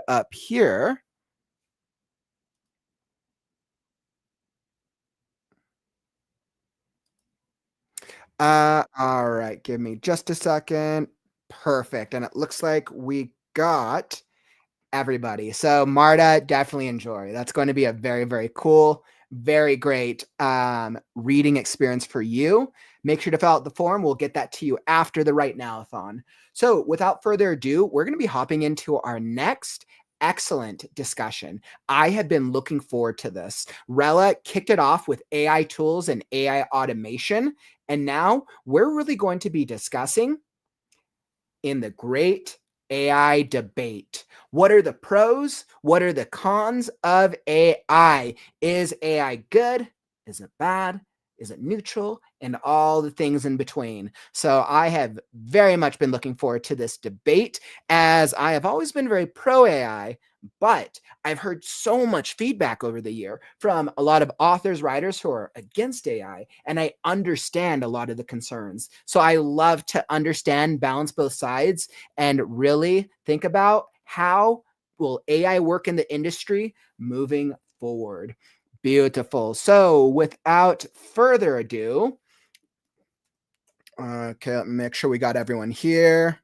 up here. All right, give me just a second. Perfect. And it looks like we got everybody. So Marta, definitely enjoy. That's going to be a very, very cool, very great reading experience for you. Make sure to fill out the form. We'll get that to you after the Right Now-a-thon. So without further ado, we're going to be hopping into our next excellent discussion. I have been looking forward to this. Rella kicked it off with AI tools and AI automation. And now we're really going to be discussing in the great AI debate. What are the pros? What are the cons of AI? Is AI good? Is it bad? Is it neutral? And all the things in between. So I have very much been looking forward to this debate, as I have always been very pro AI, but I've heard so much feedback over the year from a lot of authors, writers who are against AI, and I understand a lot of the concerns. So I love to understand, balance both sides, and really think about how will AI work in the industry moving forward. Beautiful. So without further ado, okay, let me make sure we got everyone here.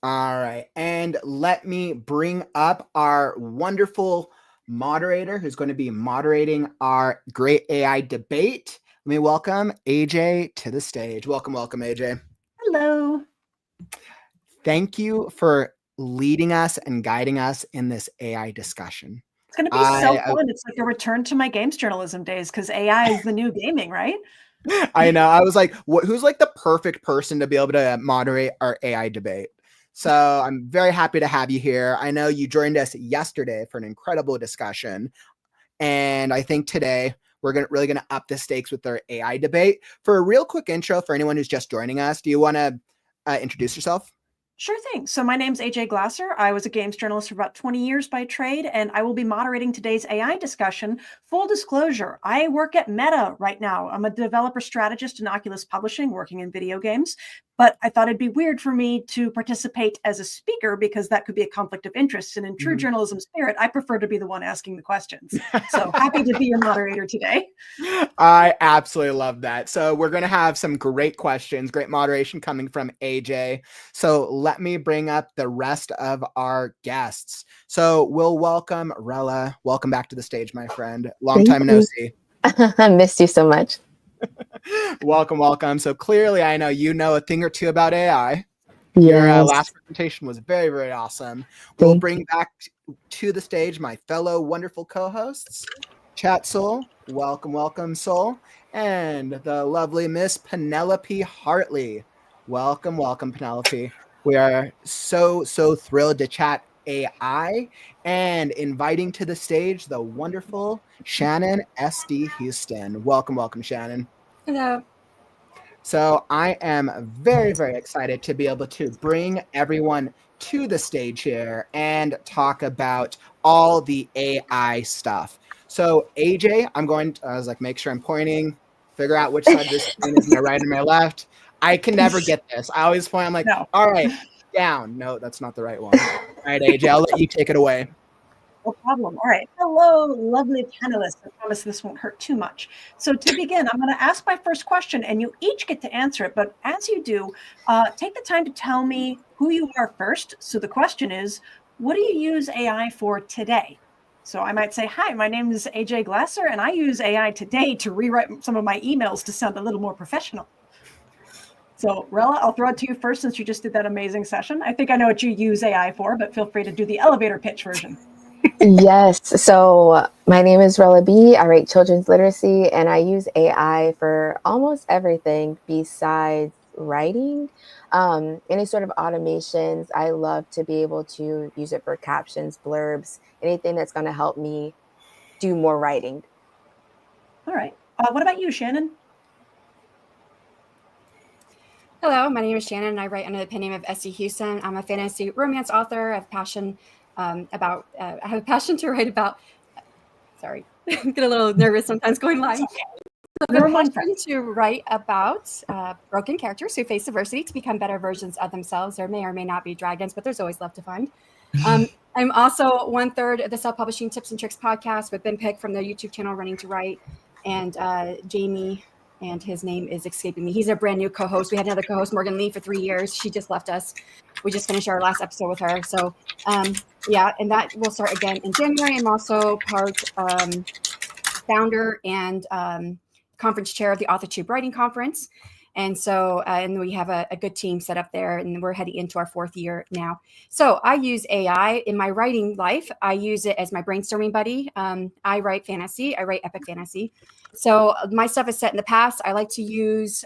All right, and let me bring up our wonderful moderator who's going to be moderating our great AI debate. Let me welcome AJ to the stage. Welcome, AJ. Hello. Thank you for leading us and guiding us in this AI discussion. It's going to be so fun. It's like a return to my games journalism days, because AI is the new gaming, right? I know. I was like, who's like the perfect person to be able to moderate our AI debate? So I'm very happy to have you here. I know you joined us yesterday for an incredible discussion. And I think today we're really going to up the stakes with our AI debate. For a real quick intro for anyone who's just joining us, do you want to introduce yourself? Sure thing. So my name's AJ Glasser. I was a games journalist for about 20 years by trade, and I will be moderating today's AI discussion. Full disclosure, I work at Meta right now. I'm a developer strategist in Oculus Publishing, working in video games. But I thought it'd be weird for me to participate as a speaker, because that could be a conflict of interest. And in true journalism spirit, I prefer to be the one asking the questions. So happy to be your moderator today. I absolutely love that. So we're going to have some great questions, great moderation coming from AJ. So let me bring up the rest of our guests. So we'll welcome Rella. Welcome back to the stage, my friend. Long time no see. I missed you so much. Welcome. So clearly, I know you know a thing or two about AI. Yes. Your last presentation was very, very awesome. We'll bring back to the stage my fellow wonderful co-hosts, ChatSol. Welcome, Sol. And the lovely Miss Penelope Hartley. Welcome, Penelope. We are so thrilled to chat AI and inviting to the stage the wonderful Shannon SD Huston. Welcome, Shannon. Hello. So I am very, very excited to be able to bring everyone to the stage here and talk about all the AI stuff. So AJ, I was like, make sure I'm pointing, figure out which side of the screen is my right and my left. I can never get this. I always point, I'm like, no. All right, down. No, that's not the right one. All right, AJ, I'll let you take it away. No problem. All right. Hello, lovely panelists. I promise this won't hurt too much. So to begin, I'm going to ask my first question, and you each get to answer it. But as you do, take the time to tell me who you are first. So the question is, what do you use AI for today? So I might say, hi, my name is AJ Glasser, and I use AI today to rewrite some of my emails to sound a little more professional. So Rella, I'll throw it to you first, since you just did that amazing session. I think I know what you use AI for, but feel free to do the elevator pitch version. Yes. So my name is Rella B. I write children's literacy, and I use AI for almost everything besides writing. Any sort of automations. I love to be able to use it for captions, blurbs, anything that's going to help me do more writing. All right. What about you, Shannon? Hello, my name is Shannon, and I write under the pen name of SD Huston. I'm a fantasy romance author. I have a passion to write about. Sorry, I get a little nervous sometimes going live. The passion to write about broken characters who face adversity to become better versions of themselves. There may or may not be dragons, but there's always love to find. I'm also 1/3 of the Self-Publishing Tips and Tricks podcast with Ben Pick from the YouTube channel Running to Write, and Jamie, and his name is escaping me. He's a brand new co-host. We had another co-host, Morgan Lee, for 3 years. She just left us. We just finished our last episode with her. So yeah, and that will start again in January. I'm also part founder and conference chair of the AuthorTube Writing Conference. And so, and we have a good team set up there, and we're heading into our 4th year now. So I use AI in my writing life. I use it as my brainstorming buddy. I write fantasy. I write epic fantasy. So my stuff is set in the past. I like to use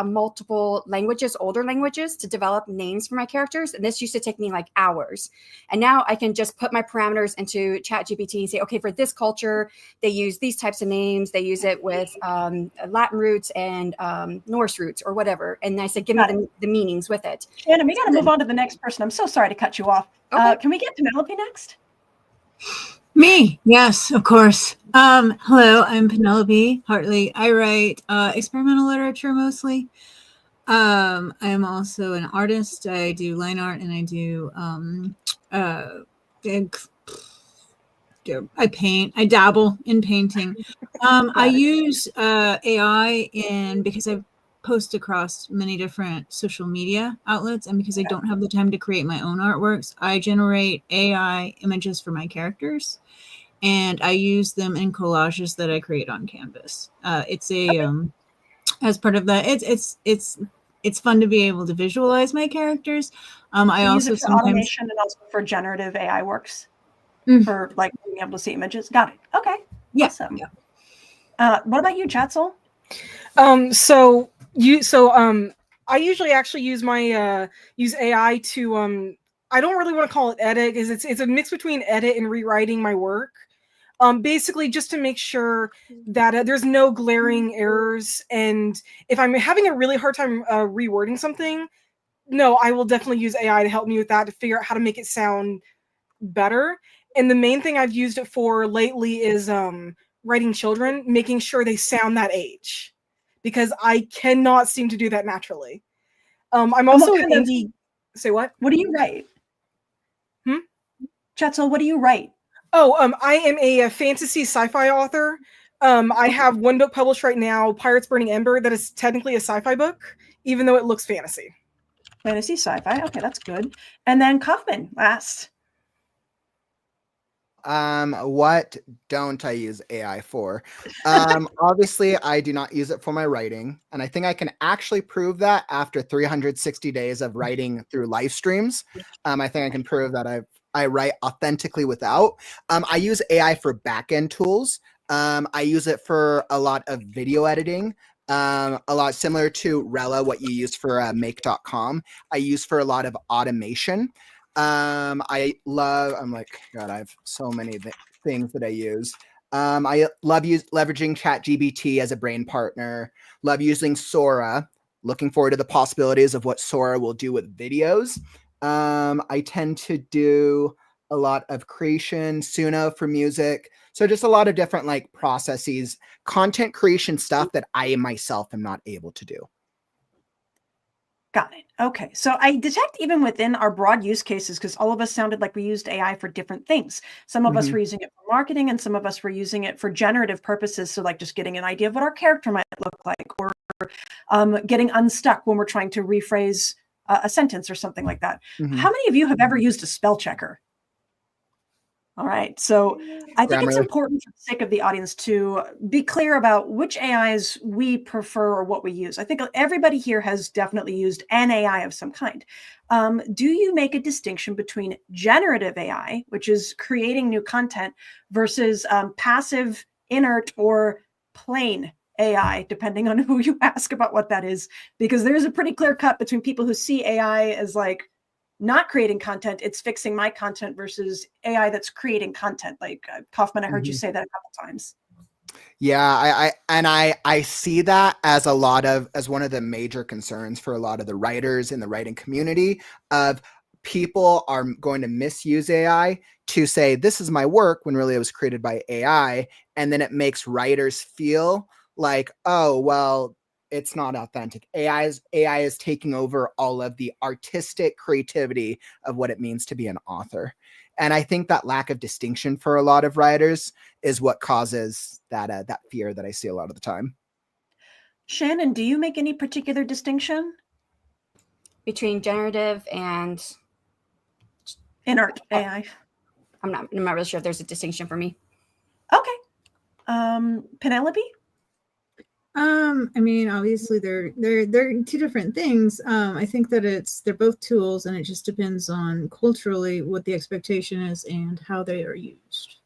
multiple languages, older languages, to develop names for my characters. And this used to take me like hours. And now I can just put my parameters into ChatGPT and say, okay, for this culture, they use these types of names. They use it with Latin roots and Norse roots or whatever. And I said, give me the meanings with it. Shannon, we got to move on to the next person. I'm so sorry to cut you off. Okay. Can we get Penelope next? Me, yes, of course. Hello, I'm Penelope Hartley. I write experimental literature mostly. I am also an artist. I do line art and I do I paint. I dabble in painting. I use AI because I post across many different social media outlets, and because I don't have the time to create my own artworks, I generate AI images for my characters, and I use them in collages that I create on Canvas. It's a as part of that, it's fun to be able to visualize my characters. I also use it for sometimes automation and also for generative AI works for like being able to see images. Got it. Okay. Yeah. Awesome. Yeah. What about you, ChatSol? I usually actually use my use AI to I don't really want to call it edit, because it's a mix between edit and rewriting my work. Basically just to make sure that there's no glaring errors, and if I'm having a really hard time rewording something, no, I will definitely use AI to help me with that, to figure out how to make it sound better. And the main thing I've used it for lately is writing children, making sure they sound that age, because I cannot seem to do that naturally. I'm also an indie. Say what? What do you write? ChatSol, what do you write? I am a fantasy sci-fi author. I have one book published right now, Pirates Burning Ember, that is technically a sci-fi book, even though it looks fantasy. Fantasy sci-fi. Okay, that's good. And then Kauffman last. What don't I use AI for? Obviously, I do not use it for my writing, and I think I can actually prove that after 360 days of writing through live streams. I think I can prove that I write authentically without. I use AI for backend tools. I use it for a lot of video editing. A lot similar to Rella, what you use for make.com. I use for a lot of automation. I'm like, God, I have so many things that I use. I love leveraging ChatGPT as a brain partner. Love using Sora. Looking forward to the possibilities of what Sora will do with videos. I tend to do a lot of creation, Suno for music. So just a lot of different like processes, content creation stuff that I myself am not able to do. Got it. Okay. So I detect even within our broad use cases, because all of us sounded like we used AI for different things. Some of us were using it for marketing, and some of us were using it for generative purposes. So like just getting an idea of what our character might look like, or getting unstuck when we're trying to rephrase a sentence or something like that. How many of you have ever used a spell checker? All right. So I think it's important for the sake of the audience to be clear about which AIs we prefer or what we use. I think everybody here has definitely used an AI of some kind. Do you make a distinction between generative AI, which is creating new content, versus passive, inert, or plain AI, depending on who you ask about what that is? Because there's a pretty clear cut between people who see AI as like not creating content, it's fixing my content, versus AI that's creating content. Like Kauffman, I heard you say that a couple times. Yeah, I see that as as one of the major concerns for a lot of the writers in the writing community, of people are going to misuse AI to say this is my work when really it was created by AI, and then it makes writers feel like, oh, well, it's not authentic. AI is taking over all of the artistic creativity of what it means to be an author. And I think that lack of distinction for a lot of writers is what causes that fear that I see a lot of the time. Shannon, do you make any particular distinction? Between generative and Inert AI. I'm not really sure if there's a distinction for me. Okay. Penelope? I mean, obviously they're two different things. I think that they're both tools, and it just depends on culturally what the expectation is and how they are used.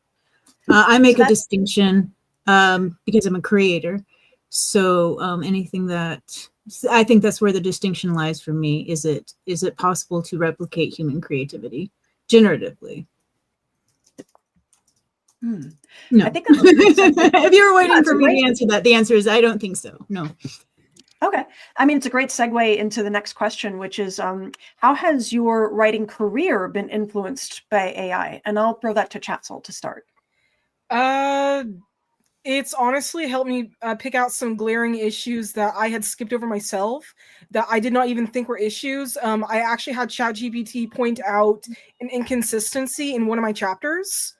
I make a distinction because I'm a creator. So anything that I think that's where the distinction lies for me. Is it possible to replicate human creativity generatively? No. I think that's if you were waiting for me to answer that, the answer is I don't think so. No. Okay. I mean, it's a great segue into the next question, which is how has your writing career been influenced by AI? And I'll throw that to ChatSol to start. It's honestly helped me pick out some glaring issues that I had skipped over myself that I did not even think were issues. I actually had ChatGPT point out an inconsistency in one of my chapters.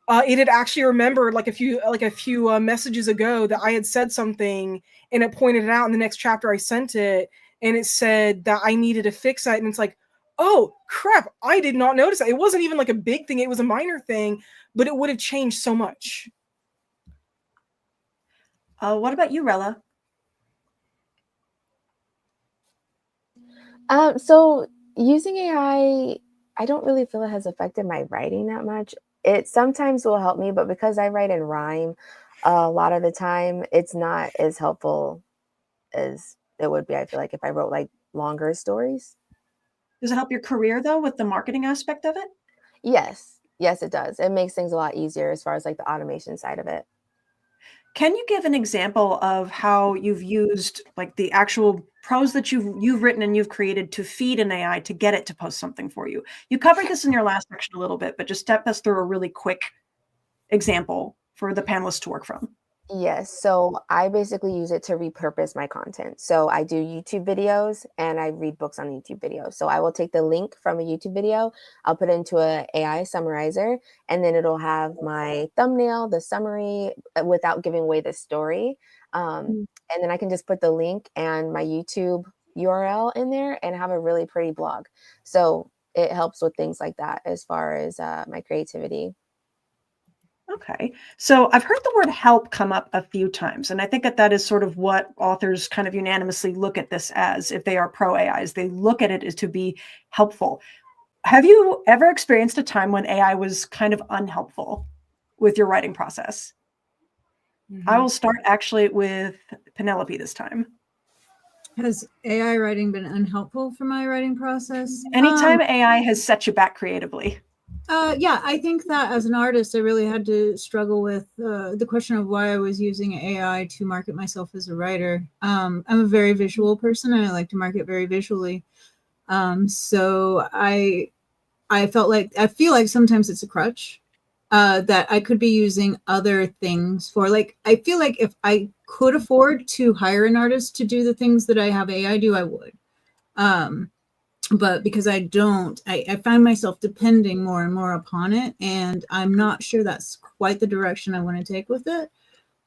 It had actually remembered like a few messages ago that I had said something, and it pointed it out in the next chapter I sent it, and it said that I needed to fix that. And it's like, oh crap, I did not notice that. It wasn't even like a big thing, it was a minor thing, but it would have changed so much. What about you, Rella? So using AI, I don't really feel it has affected my writing that much. It sometimes will help me, but because I write in rhyme, a lot of the time it's not as helpful as it would be, I feel like, if I wrote like longer stories. Does it help your career though with the marketing aspect of it? Yes, it does. It makes things a lot easier as far as like the automation side of it. Can you give an example of how you've used like the actual prose that you've written and you've created to feed an AI to get it to post something for you? You covered this in your last section a little bit, but just step us through a really quick example for the panelists to work from. Yes, so I basically use it to repurpose my content. So I do YouTube videos and I read books on YouTube videos. So I will take the link from a YouTube video, I'll put it into an AI summarizer, and then it'll have my thumbnail, the summary, without giving away the story. And then I can just put the link and my YouTube URL in there and have a really pretty blog. So it helps with things like that as far as my creativity. Okay. So I've heard the word help come up a few times, and I think that is sort of what authors kind of unanimously look at this as if they are pro AIs. They look at it as to be helpful. Have you ever experienced a time when AI was kind of unhelpful with your writing process? I will start actually with Penelope this time. Has AI writing been unhelpful for my writing process? Anytime AI has set you back creatively. Yeah, I think that as an artist, I really had to struggle with the question of why I was using AI to market myself as a writer. I'm a very visual person, and I like to market very visually. So I feel like sometimes it's a crutch that I could be using other things for. Like, I feel like if I could afford to hire an artist to do the things that I have AI do, I would. But because I don't, I find myself depending more and more upon it, and I'm not sure that's quite the direction I want to take with it.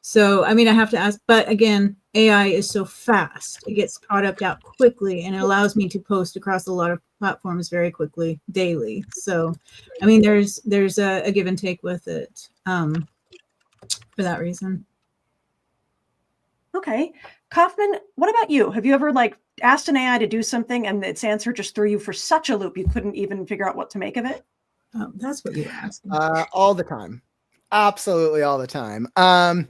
So, I mean, I have to ask, but again, AI is so fast. It gets product out quickly, and it allows me to post across a lot of platforms very quickly, daily. So, I mean, there's a give and take with it for that reason. Okay. Kauffman, what about you? Have you ever asked an AI to do something and its answer just threw you for such a loop you couldn't even figure out what to make of it? Oh, that's what you were asking. All the time. Absolutely all the time. AI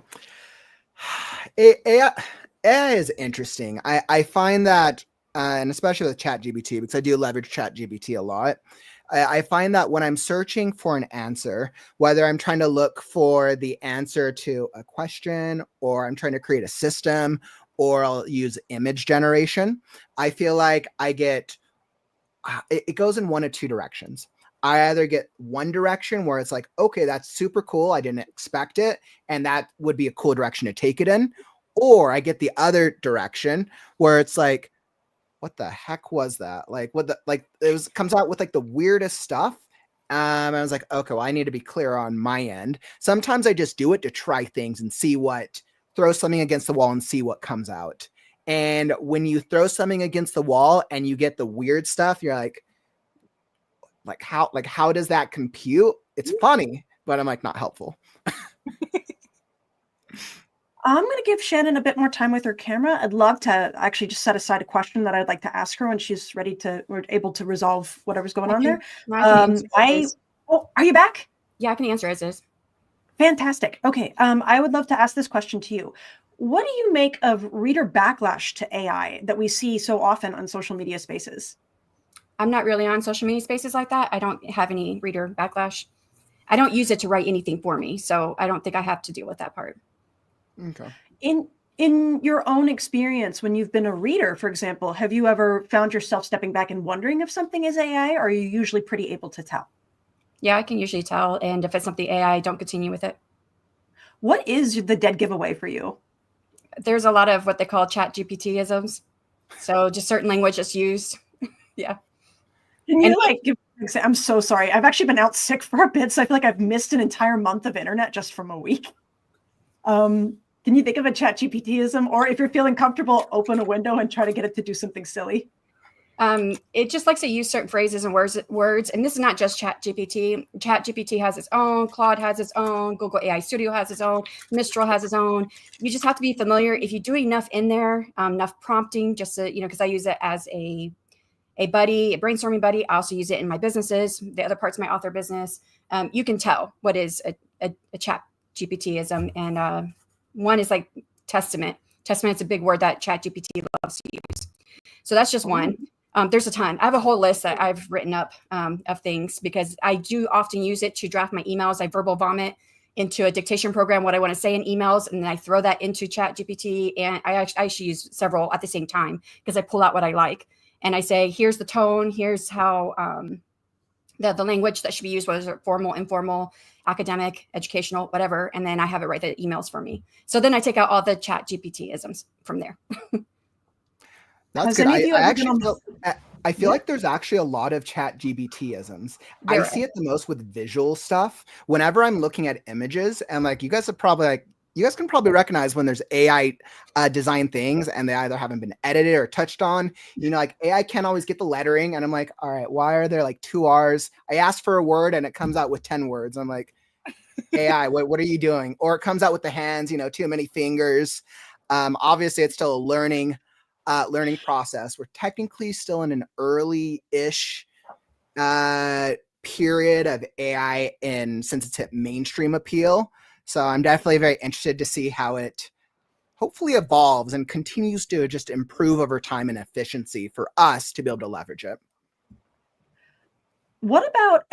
is interesting. I find that, and especially with ChatGPT, because I do leverage ChatGPT a lot, I find that when I'm searching for an answer, whether I'm trying to look for the answer to a question, or I'm trying to create a system, or I'll use image generation, I feel like I get, it goes in one of two directions. I either get one direction where it's like, okay, that's super cool, I didn't expect it, and that would be a cool direction to take it in. Or I get the other direction where it's like, what the heck was that? Like what the, like comes out with like the weirdest stuff. I was like, okay, well, I need to be clear on my end. Sometimes I just do it to try things and see throw something against the wall and see what comes out. And when you throw something against the wall and you get the weird stuff, you're like how does that compute? It's funny, but I'm like, not helpful. I'm going to give Shannon a bit more time with her camera. I'd love to actually just set aside a question that I'd like to ask her when she's ready to, or able to resolve whatever's going on there. Oh, are you back? Yeah, I can answer as is. Fantastic. Okay. I would love to ask this question to you. What do you make of reader backlash to AI that we see so often on social media spaces? I'm not really on social media spaces like that. I don't have any reader backlash. I don't use it to write anything for me, so I don't think I have to deal with that part. Okay. In your own experience, when you've been a reader, for example, have you ever found yourself stepping back and wondering if something is AI, or are you usually pretty able to tell? Yeah, I can usually tell. And if it's something AI, I don't continue with it. What is the dead giveaway for you? There's a lot of what they call ChatGPT-isms. So just certain language is used. Yeah. Can you I'm so sorry. I've actually been out sick for a bit, so I feel like I've missed an entire month of internet just from a week. Can you think of a ChatGPT-ism, or if you're feeling comfortable, open a window and try to get it to do something silly? It just likes to use certain phrases and words. And this is not just ChatGPT. ChatGPT has its own, Claude has its own, Google AI Studio has its own, Mistral has its own. You just have to be familiar. If you do enough in there, enough prompting, just to, because I use it as a buddy, a brainstorming buddy. I also use it in my businesses, the other parts of my author business. You can tell what is a ChatGPT-ism. And one is like testament. Testament is a big word that ChatGPT loves to use. So that's just one. There's a ton. I have a whole list that I've written up of things because I do often use it to draft my emails. I verbal vomit into a dictation program what I want to say in emails, and then I throw that into ChatGPT. And I actually use several at the same time because I pull out what I like. And I say, here's the tone, here's how the language that should be used, whether it's formal, informal, academic, educational, whatever. And then I have it write the emails for me. So then I take out all the ChatGPT-isms from there. That's good. I feel like there's actually a lot of ChatGPT-isms. I see it the most with visual stuff. Whenever I'm looking at images, and like you guys can probably recognize when there's AI designed things and they either haven't been edited or touched on. Like AI can't always get the lettering, and I'm like, all right, why are there like 2 R's? I asked for a word and it comes out with 10 words. I'm like, AI, what are you doing? Or it comes out with the hands, too many fingers. Obviously, it's still a learning process. We're technically still in an early-ish period of AI since it's hit mainstream appeal. So I'm definitely very interested to see how it hopefully evolves and continues to just improve over time in efficiency for us to be able to leverage it. What about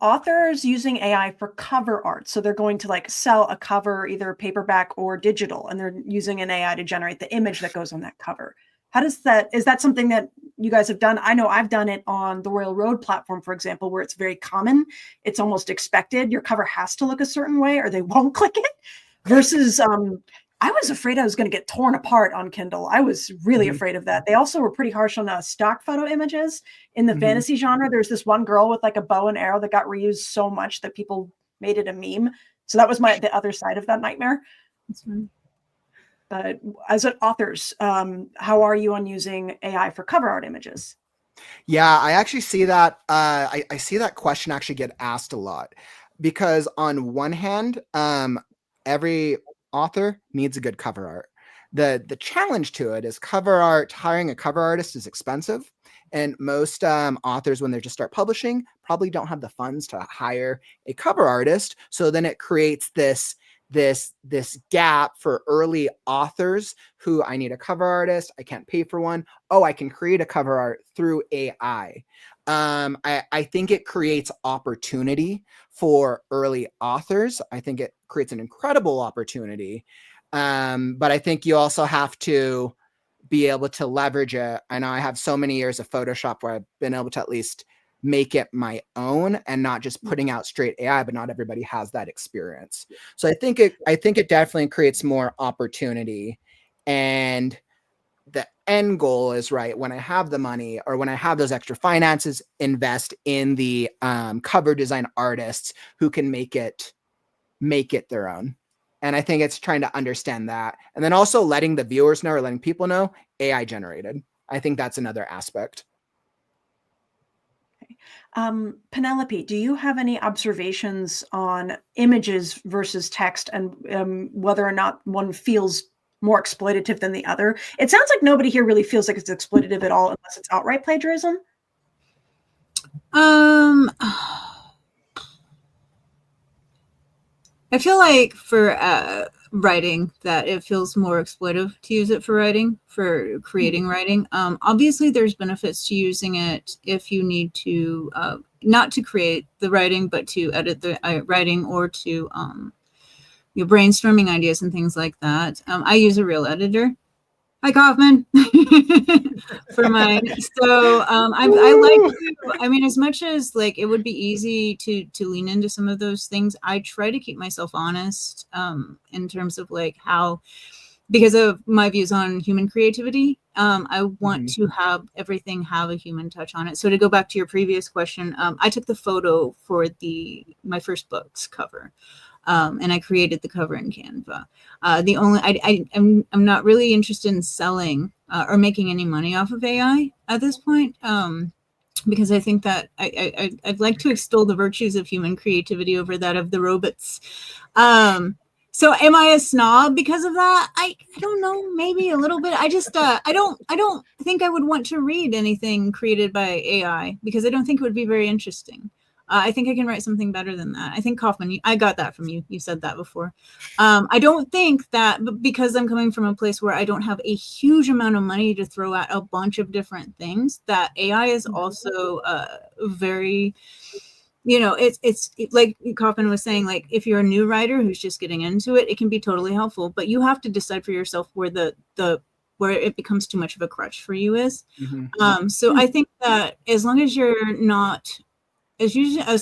authors using AI for cover art? So they're going to like sell a cover, either paperback or digital, and they're using an AI to generate the image that goes on that cover. Is that something that you guys have done? I know I've done it on the Royal Road platform, for example, where it's very common. It's almost expected. Your cover has to look a certain way or they won't click it. Versus, I was afraid I was going to get torn apart on Kindle. I was really afraid of that. They also were pretty harsh on stock photo images in the fantasy genre. There's this one girl with like a bow and arrow that got reused so much that people made it a meme. So that was the other side of that nightmare. That's funny. But as authors, how are you on using AI for cover art images? Yeah, I actually see that. I see that question actually get asked a lot because on one hand, every author needs a good cover art. The challenge to it is hiring a cover artist is expensive. And most authors, when they just start publishing, probably don't have the funds to hire a cover artist. So then it creates this gap for early authors who I need a cover artist. I can't pay for one. Oh, I can create a cover art through AI. I think it creates opportunity for early authors. I think it creates an incredible opportunity. But I think you also have to be able to leverage it. I know I have so many years of Photoshop where I've been able to at least make it my own and not just putting out straight AI, but not everybody has that experience. So I think it definitely creates more opportunity. And the end goal is, right, when I have the money or when I have those extra finances, invest in the cover design artists who can make it their own. And I think it's trying to understand that. And then also letting the viewers know or letting people know AI generated. I think that's another aspect. Penelope, do you have any observations on images versus text and whether or not one feels more exploitative than the other? It sounds like nobody here really feels like it's exploitative at all unless it's outright plagiarism. I feel like for writing that it feels more exploitive to use it for writing, for creating writing. Obviously, there's benefits to using it if you need to, not to create the writing, but to edit the writing or to brainstorming ideas and things like that. I use a real editor. Hi, Kauffman. For mine. So I like to, I mean, as much as like it would be easy to lean into some of those things, I try to keep myself honest in terms of like how, because of my views on human creativity, I want to have everything have a human touch on it. So to go back to your previous question, I took the photo for my first book's cover. And I created the cover in Canva. I'm not really interested in selling or making any money off of AI at this point, because I think that I'd like to extol the virtues of human creativity over that of the robots. So am I a snob because of that? I don't know, maybe a little bit. I just I don't think I would want to read anything created by AI because I don't think it would be very interesting. I think I can write something better than that. I think Kauffman, I got that from you. You said that before. I don't think that because I'm coming from a place where I don't have a huge amount of money to throw at a bunch of different things, that AI is also very, it's like Kauffman was saying, like if you're a new writer who's just getting into it, it can be totally helpful, but you have to decide for yourself where where it becomes too much of a crutch for you is. So I think that as long as you're not, as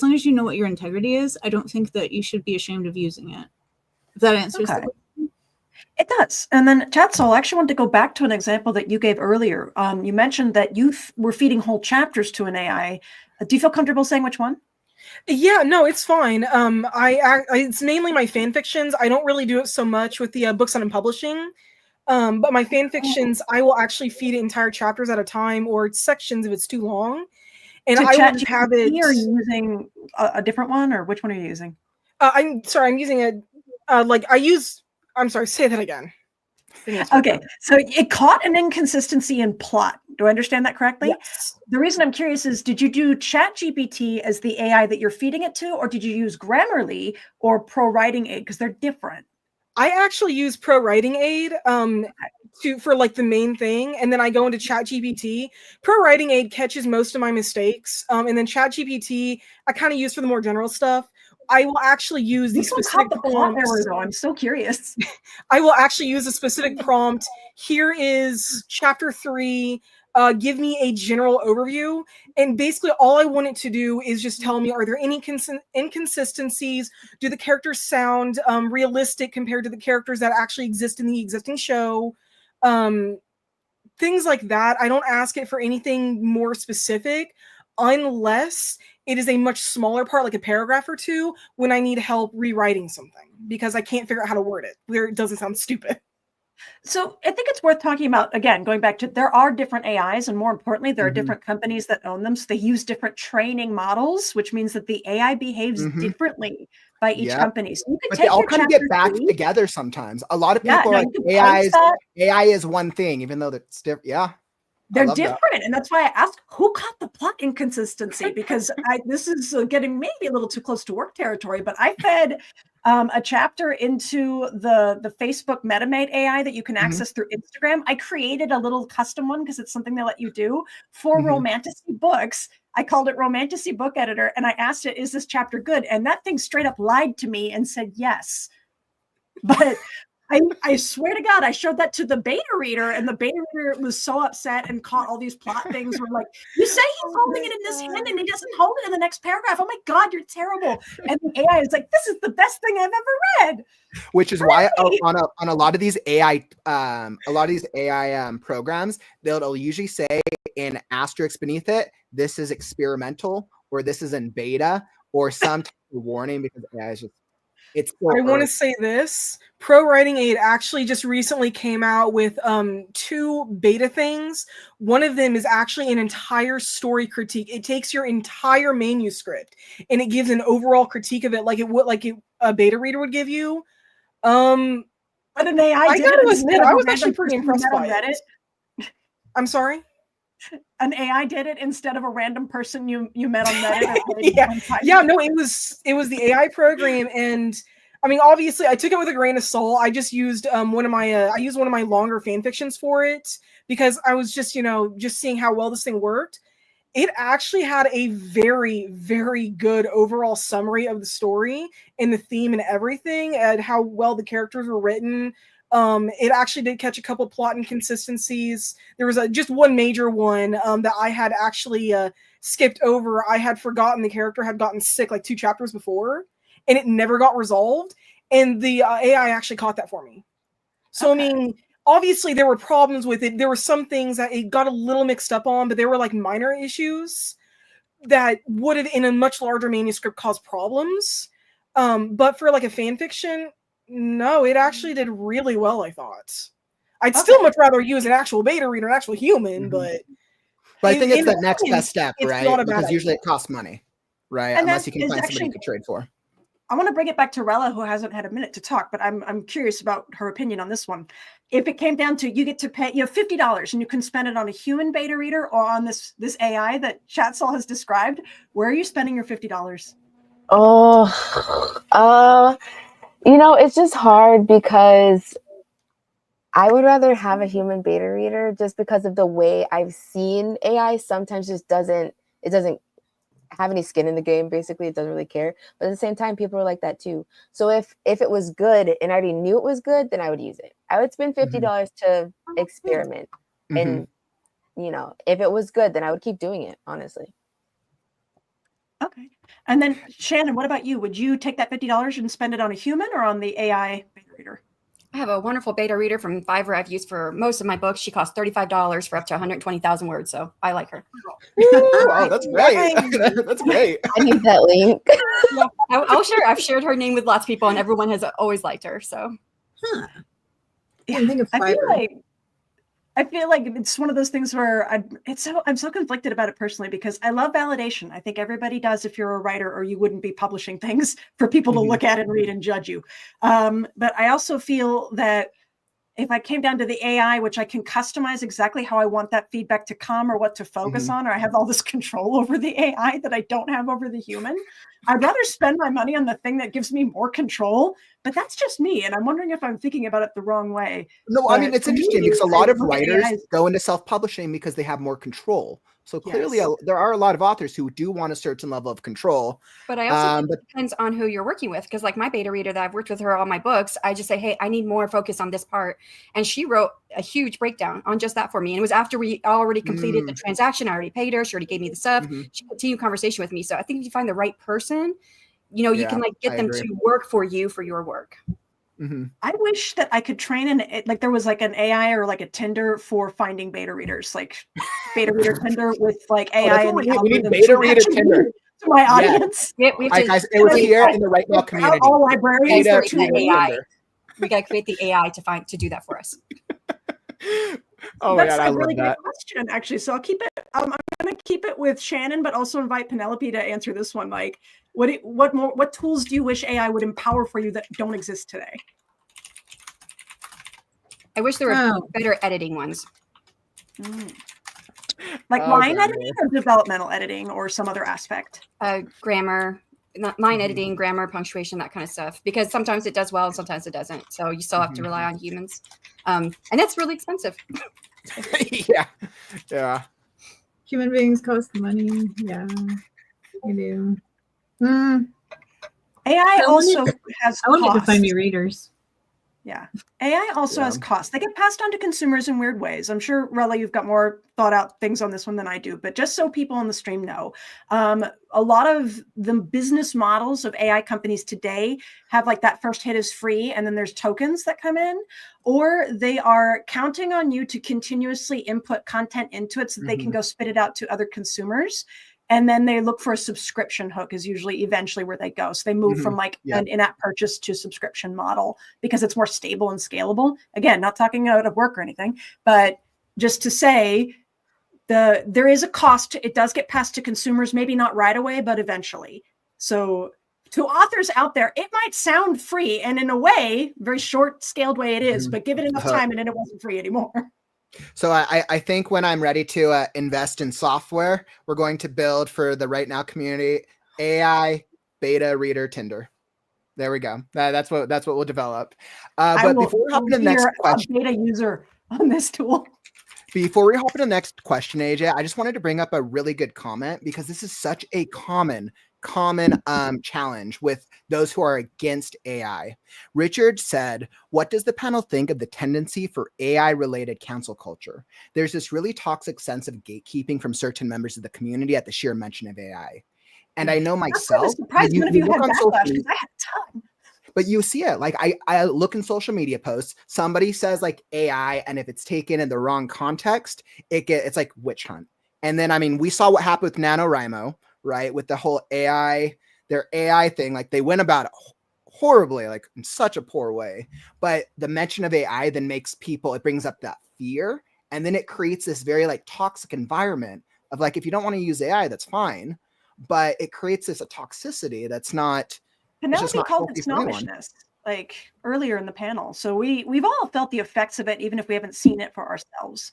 long as you know what your integrity is, I don't think that you should be ashamed of using it. If that answers the question. It does. And then ChatSol, I actually want to go back to an example that you gave earlier. You mentioned that you were feeding whole chapters to an AI. Do you feel comfortable saying which one? Yeah, no, it's fine. It's mainly my fan fictions. I don't really do it so much with the books that I'm publishing. But my fan fictions, I will actually feed it entire chapters at a time or sections if it's too long. And I will have it. Are you using a different one, or which one are you using? I'm sorry, I'm using I'm sorry, say that again. Okay, so it caught an inconsistency in plot. Do I understand that correctly? Yes. The reason I'm curious is, did you do ChatGPT as the AI that you're feeding it to, or did you use Grammarly or Pro Writing Aid? Because they're different. I actually use Pro Writing Aid for like the main thing, and then I go into ChatGPT. Pro Writing Aid catches most of my mistakes, and then ChatGPT I kind of use for the more general stuff. I will actually use these specific prompts. I'm so curious. I will actually use a specific prompt. Here is chapter 3. Give me a general overview. And basically all I want it to do is just tell me, are there any inconsistencies? Do the characters sound realistic compared to the characters that actually exist in the existing show? Things like that. I don't ask it for anything more specific unless it is a much smaller part, like a paragraph or two, when I need help rewriting something because I can't figure out how to word it where it doesn't sound stupid. So I think it's worth talking about, again, going back to, there are different AIs, and more importantly, there are different companies that own them. So they use different training models, which means that the AI behaves differently by each company. So you can but take they all kind of get back together sometimes. A lot of people are like, AI is one thing, even though that's different. Yeah. They're different. And that's why I asked, who caught the plot inconsistency? Because this is getting maybe a little too close to work territory, but I fed a chapter into the Facebook MetaMate AI that you can access through Instagram. I created a little custom one because it's something they let you do for romantasy books. I called it Romantasy Book Editor, and I asked it, is this chapter good? And that thing straight up lied to me and said yes. But I swear to God, I showed that to the beta reader, and the beta reader was so upset and caught all these plot things. We're like, you say he's holding it in this hand, and he doesn't hold it in the next paragraph. Oh my God, you're terrible. And the AI is like, this is the best thing I've ever read. Which is why on a lot of these AI programs, they'll usually say in asterisk beneath it, this is experimental, or this is in beta, or some type of warning, because AI is just, it's so I want to say this. Pro Writing Aid actually just recently came out with 2 beta things. One of them is actually an entire story critique. It takes your entire manuscript and it gives an overall critique of it, like it would, a beta reader would give you. But an AI I did gotta it admit, I was actually random pretty person impressed you met by on it. Reddit. I'm sorry? An AI did it instead of a random person you met on Reddit. Yeah, no, it was the AI program, and I mean, obviously, I took it with a grain of salt. I just used one of my longer fan fictions for it, because I was just seeing how well this thing worked. It actually had a very, very good overall summary of the story and the theme and everything, and how well the characters were written. It actually did catch a couple plot inconsistencies. There was just one major one that I had actually skipped over. I had forgotten the character had gotten sick like 2 chapters before, and it never got resolved. And the AI actually caught that for me. So, okay. I mean, obviously there were problems with it. There were some things that it got a little mixed up on, but they were like minor issues that would have in a much larger manuscript caused problems. But for like a fan fiction, no, it actually did really well, I thought. I'd still much rather use an actual beta reader, an actual human, but I think it's the next best step, right? Because usually it costs money, right? And unless you can find somebody you could trade for. I want to bring it back to Rella, who hasn't had a minute to talk, but I'm curious about her opinion on this one. If it came down to you get to pay $50 and you can spend it on a human beta reader or on this AI that ChatSol has described, where are you spending your $50? It's just hard because I would rather have a human beta reader, just because of the way I've seen AI sometimes just doesn't have any skin in the game. Basically, it doesn't really care. But at the same time, people are like that too. So if it was good and I already knew it was good, then I would use it. I would spend $50 to experiment. And if it was good, then I would keep doing it, honestly. Okay. And then Shannon, what about you? Would you take that $50 and spend it on a human or on the AI beta reader? I have a wonderful beta reader from Fiverr I've used for most of my books. She costs $35 for up to 120,000 words, so I like her. Oh, that's great. That's great. I need that link. Yeah, I'll share. I've shared her name with lots of people, and everyone has always liked her. So, yeah, I think of Fiverr. I feel like it's one of those things where I'm so conflicted about it personally, because I love validation. I think everybody does if you're a writer, or you wouldn't be publishing things for people to look at and read and judge you. But I also feel that if I came down to the AI, which I can customize exactly how I want that feedback to come or what to focus on, or I have all this control over the AI that I don't have over the human, I'd rather spend my money on the thing that gives me more control. But that's just me. And I'm wondering if I'm thinking about it the wrong way. No, I mean, it's interesting because a lot of writers go into self-publishing because they have more control. So clearly there are a lot of authors who do want a certain level of control. But I also think it depends on who you're working with. Because like my beta reader that I've worked with her on my books, I just say, hey, I need more focus on this part. And she wrote a huge breakdown on just that for me. And it was after we already completed the transaction. I already paid her. She already gave me the stuff. She continued conversation with me. So I think if you find the right person, you can like get them to work for you for your work. I wish that I could train like there was like an AI or like a Tinder for finding beta readers, like beta reader Tinder with like AI and the we need beta reader Tinder to my audience. We have to, guys, it was here in the WriteNow community. All librarians AI. We got to create the AI to do that for us. Oh my God, I love really that. Good question, actually. So I'll keep it. I'm going to keep it with Shannon, but also invite Penelope to answer this one. Like, what tools do you wish AI would empower for you that don't exist today? I wish there were better editing ones. Like line editing or developmental editing or some other aspect? Grammar, line editing, grammar, punctuation, that kind of stuff. Because sometimes it does well and sometimes it doesn't. So you still have to rely on humans. And that's really expensive. Yeah. Human beings cost money. Yeah, they do. AI also has I want to find me readers. Yeah. AI also has Yeah. costs. They get passed on to consumers in weird ways. I'm sure, Rella, you've got more thought out things on this one than I do, but just so people on the stream know, a lot of the business models of AI companies today have like that first hit is free, and then there's tokens that come in, or they are counting on you to continuously input content into it so that they can go spit it out to other consumers. And then they look for a subscription hook is usually eventually where they go. So they move from like an in-app purchase to subscription model because it's more stable and scalable. Again, not talking out of work or anything, but just to say there is a cost. It does get passed to consumers, maybe not right away, but eventually. So to authors out there, it might sound free, and in a way, very short scaled way it is, but give it enough time and then it wasn't free anymore. So I think when I'm ready to invest in software, we're going to build for the WriteNow community AI beta reader Tinder. There we go. That's what we'll develop. But before we hop into the next question, beta user on this tool. Before we hop into the next question, AJ, I just wanted to bring up a really good comment because this is such a common challenge with those who are against AI. Richard said, what does the panel think of the tendency for AI-related cancel culture? There's this really toxic sense of gatekeeping from certain members of the community at the sheer mention of AI. And I know myself, surprised none of you had backlash because I had a ton. But you see it, like I look in social media posts, somebody says like AI, and if it's taken in the wrong context, it's like witch hunt. And then, I mean, we saw what happened with NaNoWriMo, right? With the whole their AI thing, like they went about it horribly, like in such a poor way. But the mention of AI then makes people, it brings up that fear. And then it creates this very like toxic environment of like, if you don't want to use AI, that's fine. But it creates this a toxicity that's not. Penelope called it snobbishness, like earlier in the panel. So we've all felt the effects of it, even if we haven't seen it for ourselves.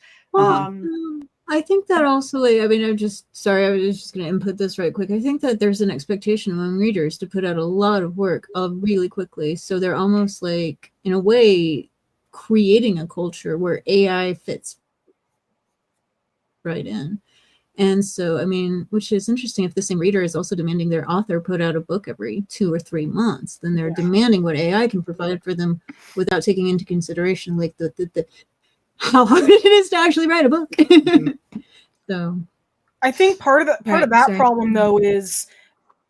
I think that also, like, I mean, I was just going to input this right quick. I think that there's an expectation among readers to put out a lot of work really quickly. So they're almost like, in a way, creating a culture where AI fits right in. And so, I mean, which is interesting, if the same reader is also demanding their author put out a book every 2 or 3 months, then they're demanding what AI can provide for them without taking into consideration like the how hard it is to actually write a book. So I think part of that problem though is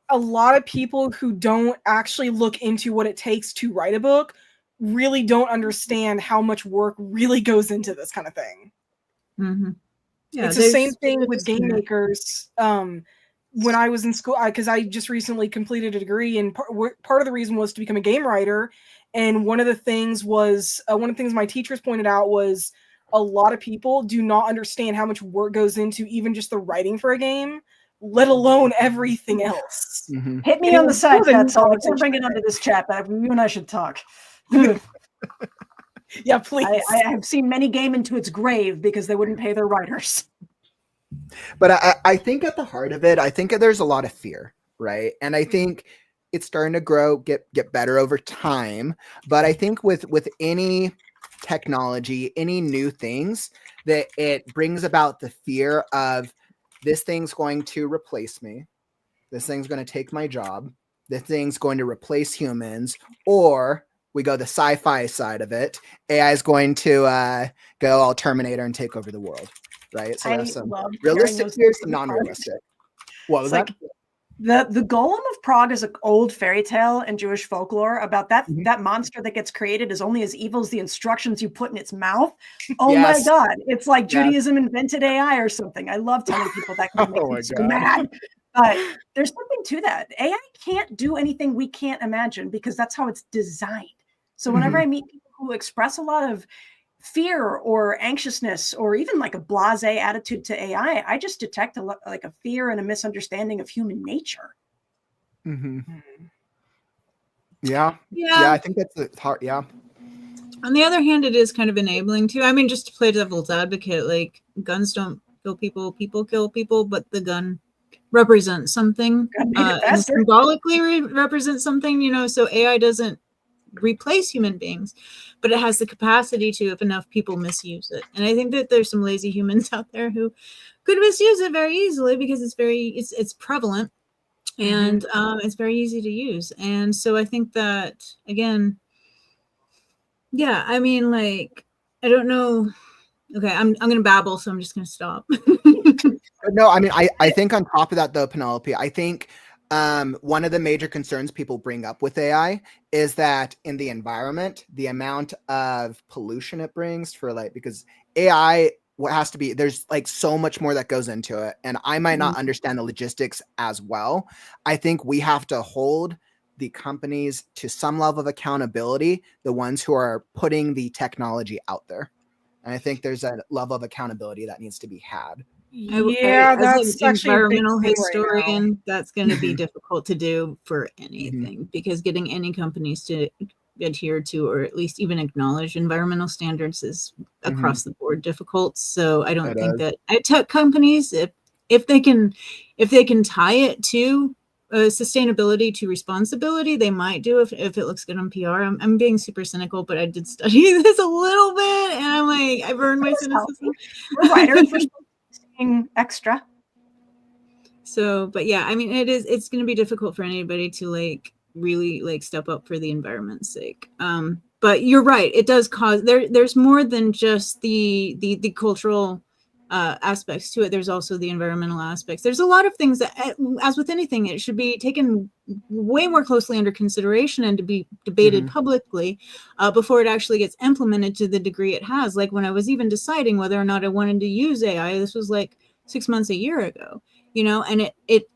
a lot of people who don't actually look into what it takes to write a book really don't understand how much work really goes into this kind of thing. Yeah, it's the same thing with game makers. When I was in school, because I just recently completed a degree, and part of the reason was to become a game writer. And one of the things my teachers pointed out was a lot of people do not understand how much work goes into even just the writing for a game, let alone everything else. Hit me on the side, ChatSol. We're bringing it onto this chat, but you and I should talk. Yeah, please. I have seen many game into its grave because they wouldn't pay their writers. But I think at the heart of it, I think there's a lot of fear, right? And I think it's starting to grow, get better over time. But I think with any technology, any new things, that it brings about the fear of this thing's going to replace me. This thing's going to take my job. This thing's going to replace humans, or we go the sci-fi side of it. AI is going to go all Terminator and take over the world, right? So there's some realistic fears, some non-realistic. What was that? The Golem of Prague is an old fairy tale in Jewish folklore about that monster that gets created is only as evil as the instructions you put in its mouth. Oh my God. It's like Judaism invented AI or something. I love telling people that can make me so mad. But there's something to that. AI can't do anything we can't imagine because that's how it's designed. So whenever I meet people who express a lot of fear or anxiousness or even like a blasé attitude to AI, I just detect like a fear and a misunderstanding of human nature. Yeah, I think that's the heart. Yeah. On the other hand, it is kind of enabling too. I mean, just to play devil's advocate, like guns don't kill people, people kill people, but the gun represents something, and symbolically represents something, you know, so AI doesn't replace human beings, but it has the capacity to if enough people misuse it. And I think that there's some lazy humans out there who could misuse it very easily because it's prevalent and it's very easy to use. And so I think that, again, Yeah, I mean, like, I don't know. Okay, I'm gonna babble, so I'm just gonna stop. No, I mean, I think on top of that though, Penelope, I think one of the major concerns people bring up with AI is that in the environment, the amount of pollution it brings for like, because AI, what has to be, there's like so much more that goes into it. And I might not understand the logistics as well. I think we have to hold the companies to some level of accountability, the ones who are putting the technology out there. And I think there's a level of accountability that needs to be had. Yeah, As an that's actually a big environmental thing right now. historian, that's going to be difficult to do for anything because getting any companies to adhere to or at least even acknowledge environmental standards is across the board difficult. So I don't think that tech companies, if they can tie it to sustainability to responsibility, they might do if it looks good on PR. I'm being super cynical, but I did study this a little bit, and I'm like, I burned my cynicism. We're writers. We're saying extra. So, but yeah, I mean, it's going to be difficult for anybody to like really like step up for the environment's sake. But you're right. It does cause there's more than just the cultural aspects to it. There's also the environmental aspects. There's a lot of things that, as with anything, it should be taken way more closely under consideration and to be debated publicly before it actually gets implemented to the degree it has. Like when I was even deciding whether or not I wanted to use AI, this was like 6 months, a year ago, you know, and it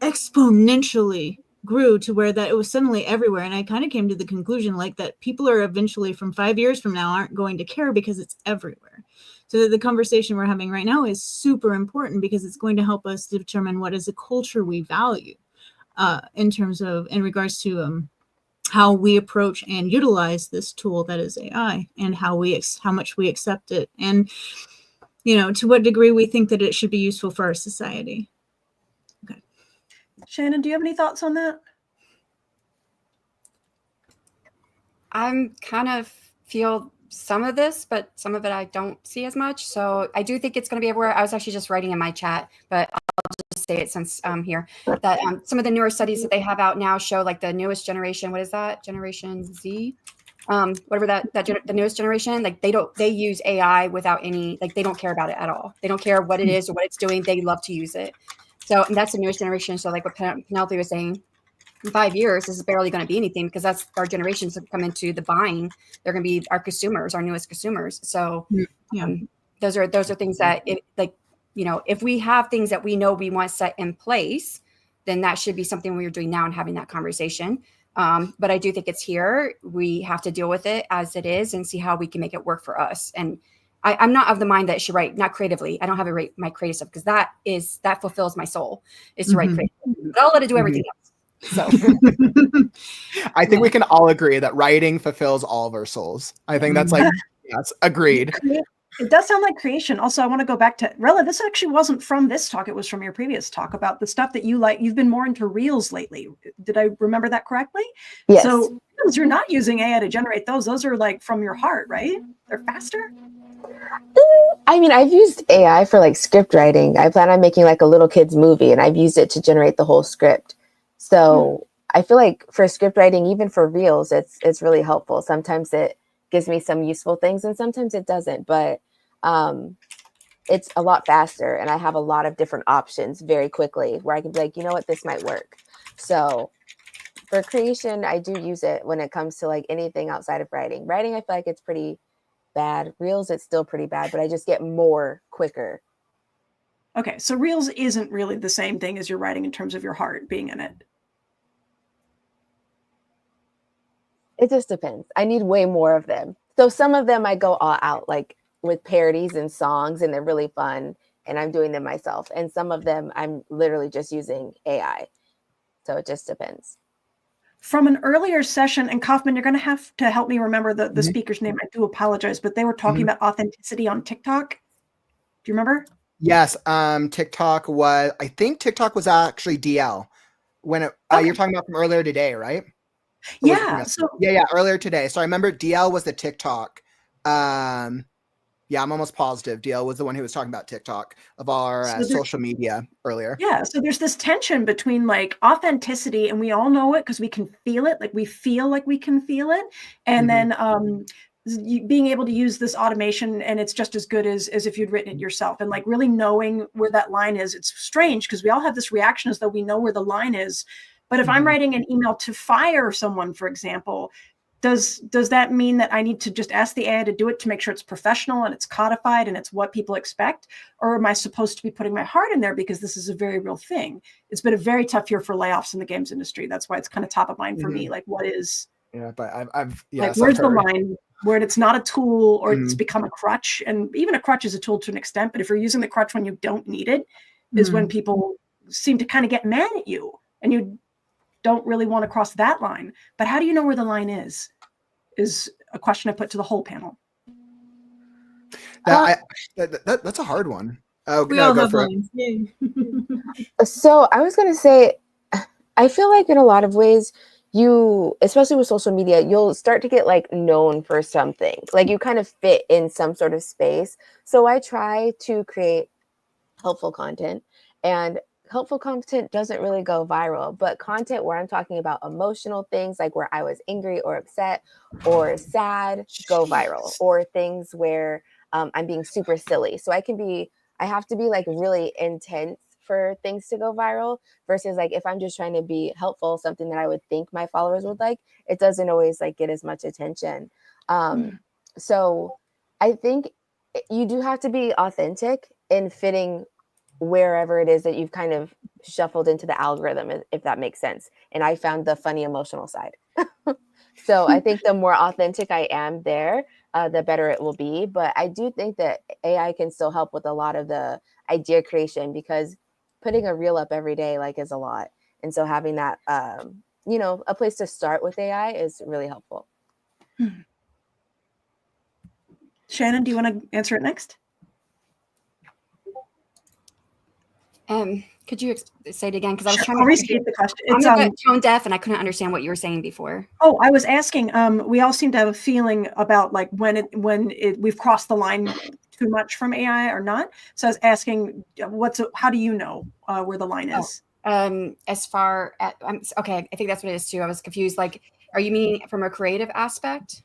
exponentially grew to where that it was suddenly everywhere. And I kind of came to the conclusion like that people are eventually from 5 years from now aren't going to care because it's everywhere. So the conversation we're having right now is super important because it's going to help us determine what is a culture we value in regards to how we approach and utilize this tool that is AI and how much we accept it. And you know, to what degree we think that it should be useful for our society. Okay. Shannon, do you have any thoughts on that? I'm kind of feel some of this, but some of it I don't see as much. So I do think it's going to be everywhere. I was actually just writing in my chat, but I'll just say it since I'm here, that some of the newer studies that they have out now show like the newest generation, what is that? Generation Z? Whatever the newest generation, like they use AI without any, like they don't care about it at all. They don't care what it is or what it's doing. They love to use it. So, and that's the newest generation. So like what Penelope was saying, in 5 years, this is barely going to be anything because that's our generations have come into the buying. They're going to be our consumers, our newest consumers. So those are things that if we have things that we know we want set in place, then that should be something we're doing now and having that conversation. But I do think it's here. We have to deal with it as it is and see how we can make it work for us. And I'm not of the mind that it should write, not creatively. I don't have a write my creative stuff because that fulfills my soul is to write creatively. But I'll let it do everything else. So I think we can all agree that writing fulfills all of our souls. I think that's like, yes, agreed. It does sound like creation. Also, I want to go back to Rella. This actually wasn't from this talk. It was from your previous talk about the stuff that you like. You've been more into reels lately. Did I remember that correctly? Yes. So you're not using AI to generate those. Those are like from your heart, right? They're faster. I mean, I've used AI for like script writing. I plan on making like a little kid's movie and I've used it to generate the whole script. So I feel like for script writing, even for reels, it's really helpful. Sometimes it gives me some useful things and sometimes it doesn't, but it's a lot faster and I have a lot of different options very quickly where I can be like, you know what, this might work. So for creation, I do use it when it comes to like anything outside of writing. Writing, I feel like it's pretty bad. Reels, it's still pretty bad, but I just get more quicker. Okay, so reels isn't really the same thing as your writing in terms of your heart being in it. It just depends. I need way more of them. So some of them I go all out, like with parodies and songs, and they're really fun, and I'm doing them myself. And some of them I'm literally just using AI. So it just depends. From an earlier session, and Kauffman, you're going to have to help me remember the speaker's name. I do apologize, but they were talking about authenticity on TikTok. Do you remember? Yes. TikTok was actually DL when you're talking about from earlier today, right? Yeah. Yeah. Earlier today. So I remember DL was the TikTok. Yeah, I'm almost positive DL was the one who was talking about TikTok of our So social media earlier. Yeah, so there's this tension between like authenticity, and we all know it because we can feel it, like we feel like we can feel it, and then being able to use this automation, and it's just as good as if you'd written it yourself, and like really knowing where that line is. It's strange because we all have this reaction as though we know where the line is, but if I'm writing an email to fire someone, for example, does that mean that I need to just ask the AI to do it to make sure it's professional and it's codified and it's what people expect? Or am I supposed to be putting my heart in there because this is a very real thing? It's been a very tough year for layoffs in the games industry. That's why it's kind of top of mind for me. Like, what is, but I've yes, like, where's I've the heard. line where it's not a tool or it's become a crutch? And even a crutch is a tool to an extent, but if you're using the crutch when you don't need it, is when people seem to kind of get mad at you and you don't really want to cross that line. But how do you know where the line is a question I put to the whole panel. That's a hard one. Oh, We no, all go have for lines. Yay. So I was going to say, I feel like in a lot of ways, you, especially with social media, you'll start to get like known for something. Like you kind of fit in some sort of space. So I try to create helpful content, and helpful content doesn't really go viral, but content where I'm talking about emotional things, like where I was angry or upset or sad, go viral, or things where I'm being super silly. So I have to be like really intense for things to go viral, versus like if I'm just trying to be helpful, something that I would think my followers would like, it doesn't always like get as much attention. So I think you do have to be authentic in fitting wherever it is that you've kind of shuffled into the algorithm, if that makes sense. And I found the funny emotional side. So I think the more authentic I am there, the better it will be. But I do think that AI can still help with a lot of the idea creation, because putting a reel up every day like is a lot. And so having that, a place to start with AI is really helpful. Shannon, do you want to answer it next? Could you say it again? Because I was Sure. trying I'll to restate the question. I'm It's a bit tone deaf and I couldn't understand what you were saying before. Oh, I was asking, we all seem to have a feeling about like when we've crossed the line too much from AI or not. So I was asking, how do you know where the line is? As far as, okay, I think that's what it is too. I was confused. Like, are you meaning from a creative aspect?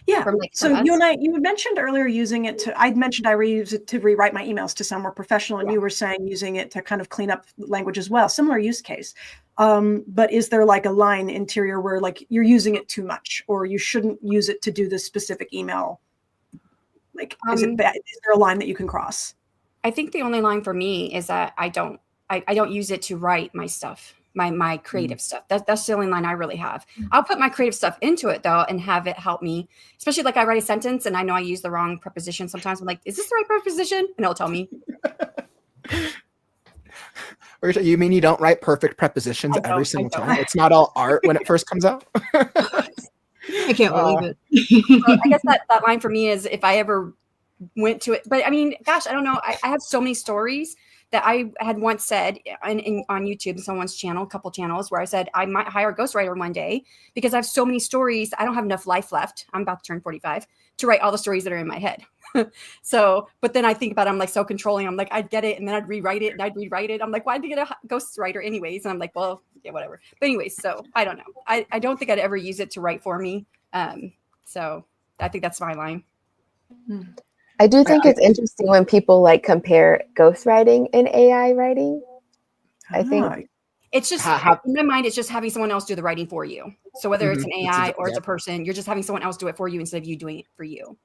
Yeah. So from us? you mentioned earlier using it I mentioned I reuse it to rewrite my emails to sound more professional, and you were saying using it to kind of clean up language as well. Similar use case. But is there like a line interior where like you're using it too much, or you shouldn't use it to do this specific email? Like, is it bad? Is there a line that you can cross? I think the only line for me is that I don't use it to write my stuff, my creative stuff. That's the only line I really have. I'll put my creative stuff into it though and have it help me, especially like I write a sentence and I know I use the wrong preposition sometimes. I'm like, is this the right preposition? And it'll tell me. You mean you don't write perfect prepositions every single time? It's not all art when it first comes out? I can't believe it. So I guess that line for me is if I ever went to it. But I mean, gosh, I don't know. I have so many stories that I had once said on YouTube, someone's channel, a couple channels, where I said I might hire a ghostwriter one day because I have so many stories. I don't have enough life left. I'm about to turn 45 to write all the stories that are in my head. So, but then I think about it, I'm like so controlling. I'm like, I'd get it and then I'd rewrite it and I'd rewrite it. I'm like, why'd you get a ghostwriter anyways? And I'm like, well, yeah, whatever. But anyways, so I don't know. I don't think I'd ever use it to write for me. So I think that's my line. I do think it's interesting when people like compare ghostwriting and AI writing. I think it's just in my mind, it's just having someone else do the writing for you. So whether it's an AI or it's a person, you're just having someone else do it for you instead of you doing it for you.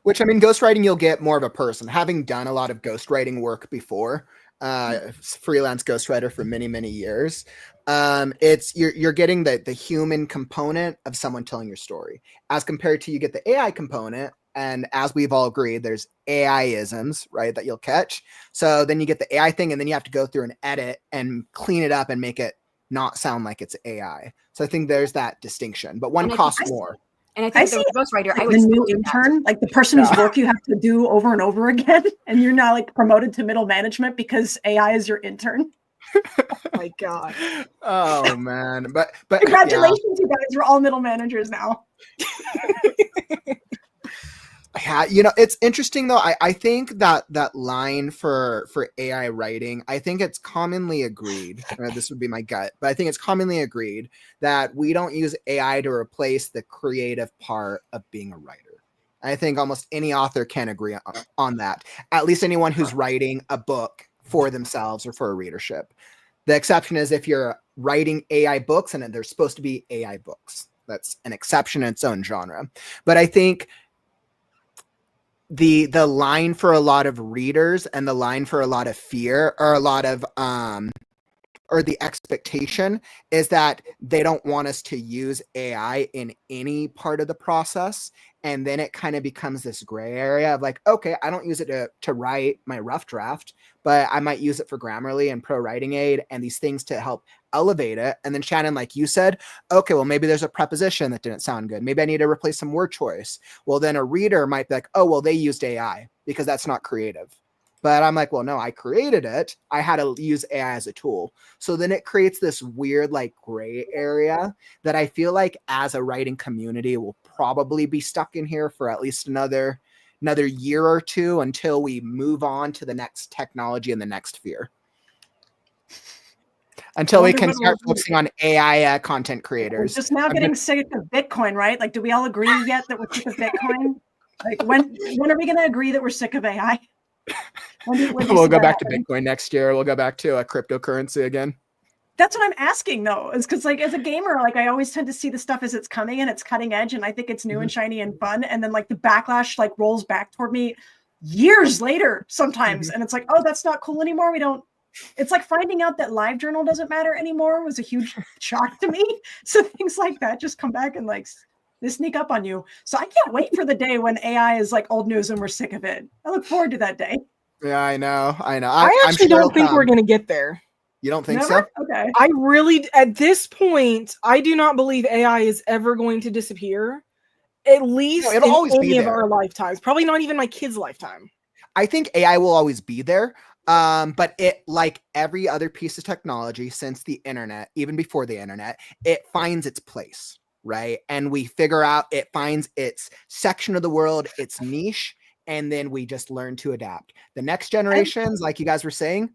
Which, I mean, ghostwriting, you'll get more of a person. Having done a lot of ghostwriting work before, freelance ghostwriter for many, many years, it's you're getting the human component of someone telling your story, as compared to you get the AI component. And as we've all agreed, there's AI-isms, right, that you'll catch. So then you get the AI thing, and then you have to go through and edit and clean it up and make it not sound like it's AI. So I think there's that distinction, but one costs more. And I think the ghostwriter, I would the new intern, like the person whose work you have to do over and over again, and you're now like promoted to middle management because AI is your intern. Oh my god! Oh man! But congratulations, you guys! You're all middle managers now. Yeah, it's interesting though. I think that line for AI writing, I think it's commonly agreed. This would be my gut, but I think it's commonly agreed that we don't use AI to replace the creative part of being a writer. I think almost any author can agree on that. At least anyone who's writing a book for themselves or for a readership. The exception is if you're writing AI books and they're supposed to be AI books. That's an exception in its own genre. But I think the line for a lot of readers and the line for a lot of fear or a lot of or the expectation is that they don't want us to use AI in any part of the process. And then it kind of becomes this gray area of like, okay, I don't use it to write my rough draft, but I might use it for Grammarly and Pro Writing Aid and these things to help elevate it. And then Shannon, like you said, okay, well, maybe there's a preposition that didn't sound good. Maybe I need to replace some word choice. Well, then a reader might be like, oh, well, they used AI because that's not creative. But I'm like, well, no, I created it. I had to use AI as a tool. So then it creates this weird like gray area that I feel like as a writing community will probably be stuck in here for at least another year or two until we move on to the next technology and the next fear. Until we can start focusing on AI content creators. We're just now getting sick of Bitcoin, right? Like, do we all agree yet that we're sick of Bitcoin? Like, when are we going to agree that we're sick of AI? We'll go back to Bitcoin next year. We'll go back to a cryptocurrency again. That's what I'm asking though, is because like as a gamer, like I always tend to see the stuff as it's coming and it's cutting edge and I think it's new and shiny and fun. And then like the backlash like rolls back toward me years later sometimes. And it's like, oh, that's not cool anymore. It's like finding out that LiveJournal doesn't matter anymore was a huge shock to me. So things like that just come back and like they sneak up on you. So I can't wait for the day when AI is like old news and we're sick of it. I look forward to that day. Yeah, I know. I actually don't think we're going to get there. You don't think so? Okay. I really, at this point, I do not believe AI is ever going to disappear. At least it'll always in be any of there. our lifetimes. Probably not even my kids' lifetime. I think AI will always be there. But it, like every other piece of technology since the internet, even before the internet, it finds its place, right? And we figure out, it finds its section of the world, its niche, and then we just learn to adapt. The next generations, like you guys were saying,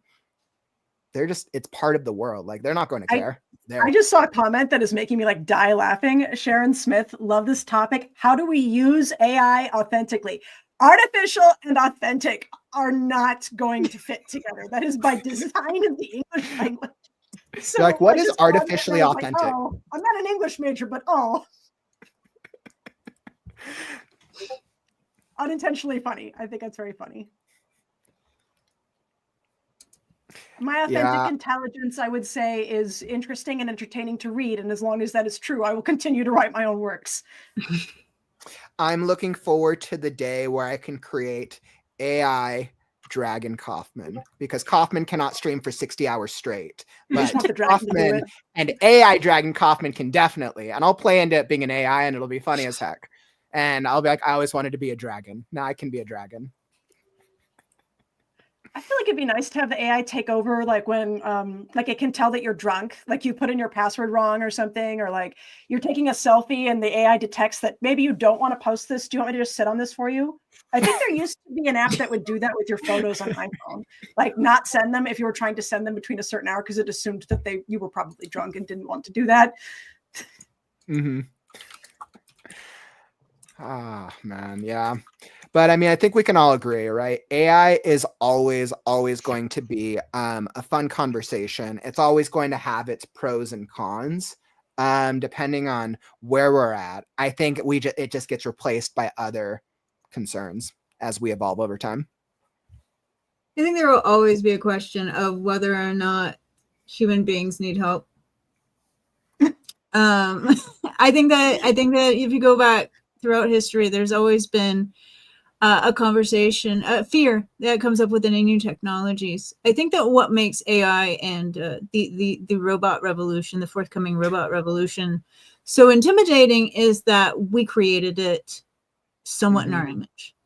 it's part of the world. Like they're not going to care. I just saw a comment that is making me like die laughing. Sharon Smith, love this topic. How do we use AI authentically? Artificial and authentic are not going to fit together. That is by design of the English language. So like, what is artificially authentic? Like, oh, I'm not an English major, but unintentionally funny. I think that's very funny. My authentic intelligence, I would say, is interesting and entertaining to read. And as long as that is true, I will continue to write my own works. I'm looking forward to the day where I can create AI Dragon Kauffman, because Kauffman cannot stream for 60 hours straight. But Kauffman and AI Dragon Kauffman can definitely. And I'll play into it being an AI and it'll be funny as heck. And I'll be like, I always wanted to be a dragon. Now I can be a dragon. I feel like it'd be nice to have the AI take over, like when, like it can tell that you're drunk, like you put in your password wrong or something, or like you're taking a selfie and the AI detects that maybe you don't want to post this. Do you want me to just sit on this for you? I think there used to be an app that would do that with your photos on iPhone, like not send them if you were trying to send them between a certain hour because it assumed that you were probably drunk and didn't want to do that. Mm-hmm. Ah, man, yeah. But I mean, I think we can all agree, right? AI is always going to be a fun conversation. It's always going to have its pros and cons, depending on where we're at. I think it just gets replaced by other concerns as we evolve over time. I think there will always be a question of whether or not human beings need help. I think that if you go back throughout history, there's always been a conversation, fear that comes up with any new technologies. I think that what makes AI and the robot revolution, the forthcoming robot revolution, so intimidating is that we created it somewhat in our image.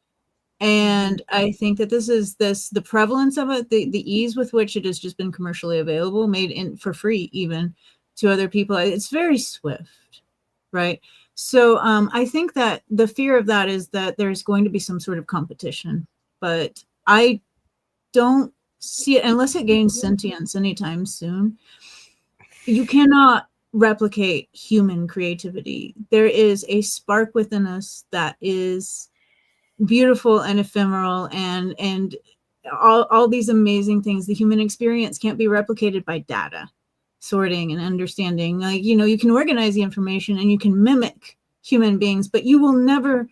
And I think that the prevalence of it, the ease with which it has just been commercially available, made for free even to other people. It's very swift, right? So I think that the fear of that is that there's going to be some sort of competition, but I don't see it unless it gains sentience anytime soon. You cannot replicate human creativity. There is a spark within us that is beautiful and ephemeral, and all these amazing things. The human experience can't be replicated by data sorting and understanding. Like, you can organize the information and you can mimic human beings, but you will never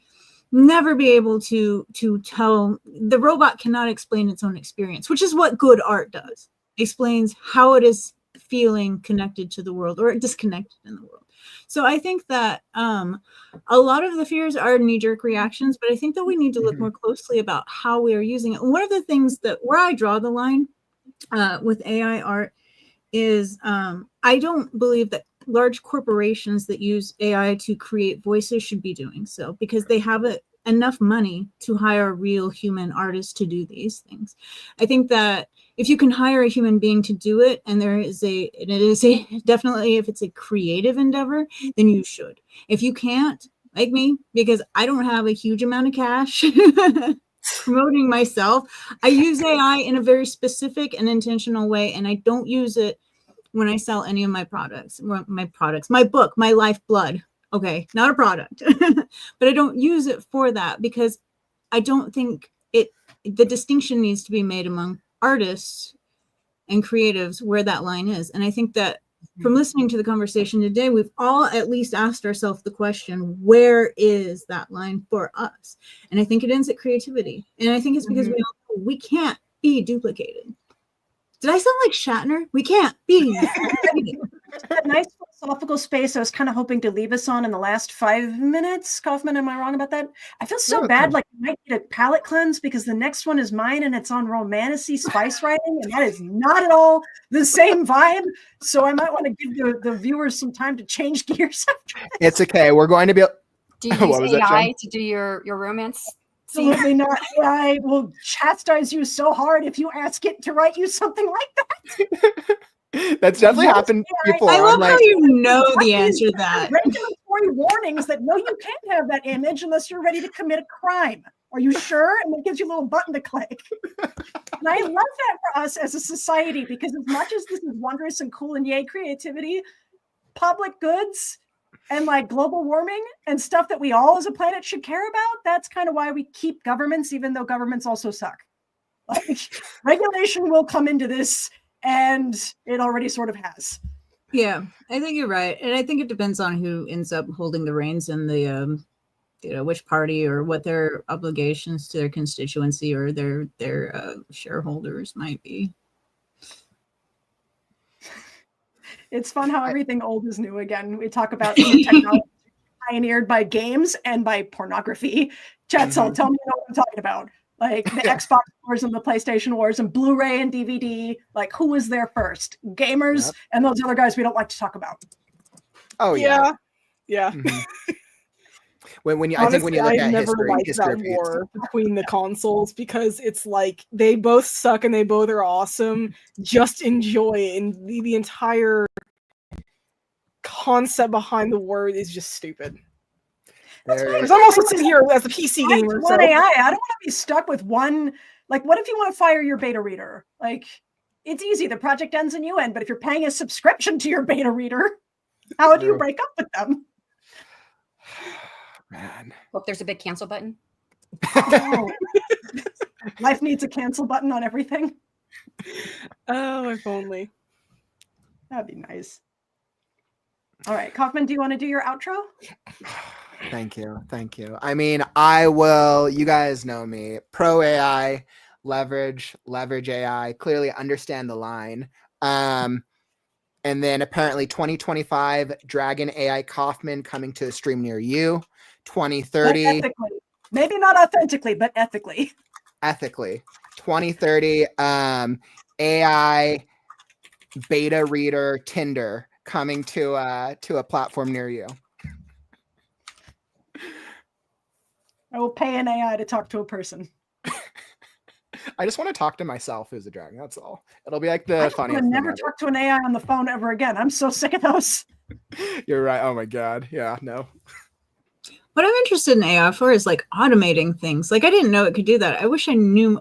be able to tell. The robot cannot explain its own experience, which is what good art does. It explains how it is feeling connected to the world or disconnected in the world. So I think that a lot of the fears are knee-jerk reactions, but I think that we need to look more closely about how we are using it. One of the things that where I draw the line with AI art is I don't believe that large corporations that use AI to create voices should be doing so, because they have enough money to hire real human artists to do these things. I think that if you can hire a human being to do it, and it is definitely, if it's a creative endeavor, then you should. If you can't, like me, because I don't have a huge amount of cash promoting myself, I use AI in a very specific and intentional way, and I don't use it when I sell any of my products, my book, my lifeblood. Okay, not a product, but I don't use it for that, because I don't think the distinction needs to be made among artists and creatives where that line is. And I think that from listening to the conversation today, we've all at least asked ourselves the question, where is that line for us? And I think it ends at creativity. And I think it's because we can't be duplicated. Did I sound like Shatner? We can't be. A nice philosophical space I was kind of hoping to leave us on in the last 5 minutes. Kauffman, am I wrong about that? I feel so bad, like I might get a palate cleanse, because the next one is mine and it's on romantic-y spice writing, and that is not at all the same vibe. So I might want to give the viewers some time to change gears. It's okay. We're going to be. Do you use AI to do your romance? Absolutely not. AI will chastise you so hard if you ask it to write you something like that. That's definitely happened before. I love how you know the answer to that. Regulatory warnings that no, you can't have that image unless you're ready to commit a crime. Are you sure? And it gives you a little button to click. And I love that for us as a society, because as much as this is wondrous and cool and yay creativity, public goods and like global warming and stuff that we all as a planet should care about, that's kind of why we keep governments, even though governments also suck. Like, regulation will come into this, and it already sort of has. Yeah, I think you're right. And I think it depends on who ends up holding the reins in the, which party, or what their obligations to their constituency or their shareholders might be. It's fun how everything old is new again. We talk about technology pioneered by games and by pornography. ChatSol, tell me what I'm talking about. Like the Xbox wars and the PlayStation wars and Blu-ray and DVD. Like, who was there first? Gamers and those other guys we don't like to talk about. Oh yeah. Mm-hmm. When you, honestly, I think when you look at never history, liked that war between the consoles, because it's like they both suck and they both are awesome. Just enjoy it, and the entire concept behind the word is just stupid. Because I'm also sitting here as a PC gamer. One AI. I don't want to be stuck with one. Like, what if you want to fire your beta reader? Like, it's easy. The project ends and you end. But if you're paying a subscription to your beta reader, how do you break up with them? Man. Hope there's a big cancel button. Oh. Life needs a cancel button on everything. Oh, if only. That'd be nice. All right, Kauffman, do you want to do your outro? Thank you. I mean, I will. You guys know me. Pro AI, leverage AI. Clearly understand the line. And then apparently 2025 Dragon AI Kauffman coming to a stream near you. 2030. Maybe not authentically, but ethically. 2030 AI beta reader Tinder coming to a platform near you. I will pay an AI to talk to a person. I just want to talk to myself as a dragon. That's all. It'll be like the funniest. I would never talk to an AI on the phone ever again. I'm so sick of those. You're right. Oh my god. Yeah. No. What I'm interested in AI for is like automating things. Like I didn't know it could do that. I wish I knew,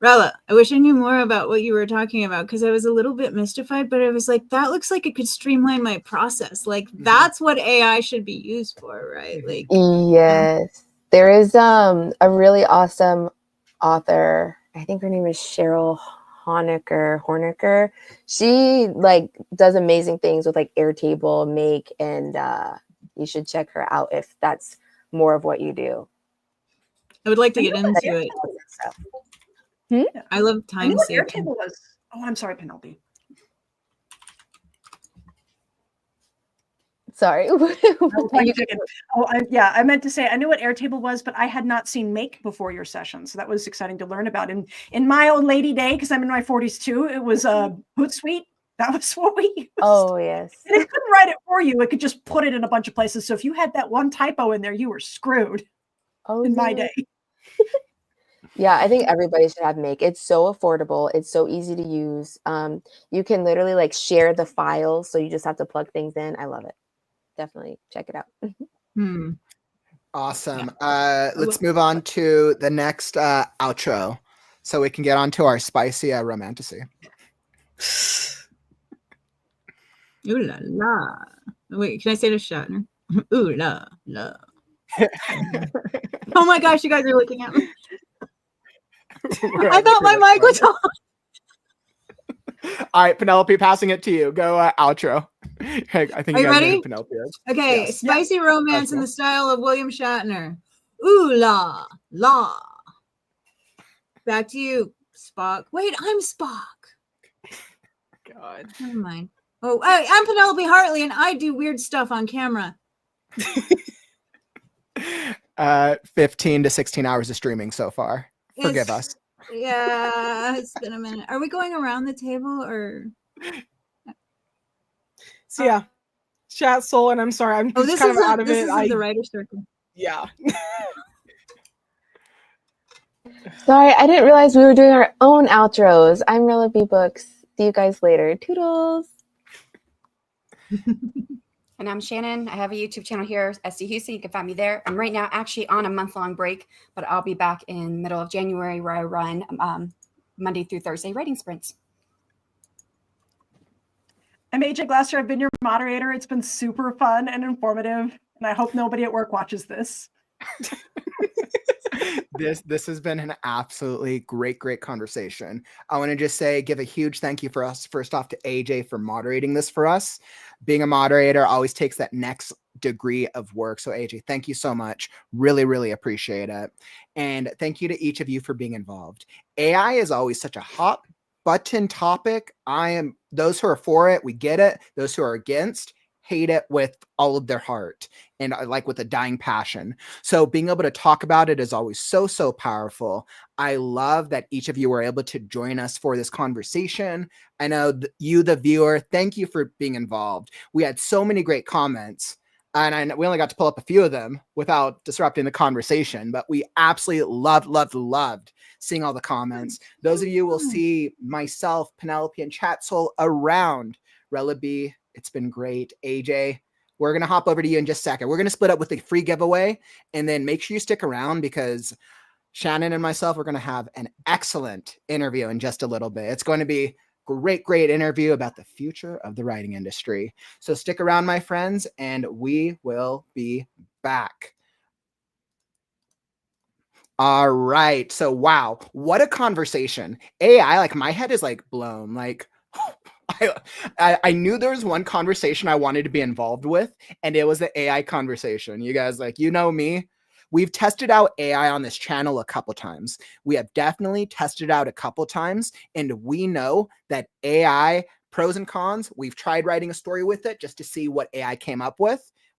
Rella, I wish I knew more about what you were talking about because I was a little bit mystified, but I was like, that looks like it could streamline my process. Like that's what AI should be used for, right? Like Yes. There is a really awesome author. I think her name is Cheryl Hornicker. She like does amazing things with like Airtable, Make, and you should check her out if that's more of what you do. I would like to get into it. I love I knew time what saving. Airtable was. Oh, I'm sorry, Penelope. Sorry. I meant to say I knew what Airtable was, but I had not seen Make before your session, so that was exciting to learn about. And in my old lady day, because I'm in my 40s too, it was Hootsuite. That was what we used. Oh yes. And it couldn't write it for you; it could just put it in a bunch of places. So if you had that one typo in there, you were screwed. Oh, in my day. Yeah, I think everybody should have Make. It's so affordable. It's so easy to use. You can literally like share the files, so you just have to plug things in. I love it. Definitely check it out. Awesome. Let's move on to the next outro so we can get on to our spicy romantasy. Ooh la la. Wait, can I say to Shatner? Ooh la la. Oh my gosh, you guys are looking at me. I thought my mic was on. All right, Penelope, passing it to you. Go outro. I think Are you guys ready? know who Penelope is. Okay, Yes. spicy romance in the style of William Shatner. Ooh la la. Back to you, Spock. Wait, I'm Spock. God. Never mind. Oh, I'm Penelope Hartley, and I do weird stuff on camera. 15 to 16 hours of streaming so far. Forgive us. Yeah, it's been a minute. Are we going around the table or? So yeah, ChatSol, and I'm sorry, I'm just kind of out of it. This is the writer's circle. Yeah. Sorry, I didn't realize we were doing our own outros. I'm Rella B Books. See you guys later. Toodles. And I'm Shannon. I have a YouTube channel here, SC Houston. You can find me there. I'm right now actually on a month-long break, but I'll be back in middle of January where I run Monday through Thursday writing sprints. I'm AJ Glasser. I've been your moderator. It's been super fun and informative, and I hope nobody at work watches this. This has been an absolutely great conversation. I want to just give a huge thank you for us first off to AJ for moderating this for us. Being a moderator always takes that next degree of work. So AJ, thank you so much. Really appreciate it. And thank you to each of you for being involved. AI is always such a hot button topic. Those who are for it, we get it. Those who are against, hate it with all of their heart and like with a dying passion. So being able to talk about it is always so powerful. I love that each of you were able to join us for this conversation. I know you, the viewer, thank you for being involved. We had so many great comments, and we only got to pull up a few of them without disrupting the conversation, but we absolutely loved seeing all the comments. Those of you will see myself, Penelope, and ChatSol around. Rella B, it's been great. AJ, we're going to hop over to you in just a second. We're going to split up with a free giveaway, and then make sure you stick around because Shannon and myself are going to have an excellent interview in just a little bit. It's going to be great interview about the future of the writing industry. So stick around, my friends, and we will be back. All right. So, wow, what a conversation. AI, like my head is like blown. Like, I knew there was one conversation I wanted to be involved with, and it was the AI conversation. You guys, like, you know me. We've tested out AI on this channel a couple times. We have definitely tested out a couple times, and we know that AI, pros and cons, we've tried writing a story with it just to see what AI came up with.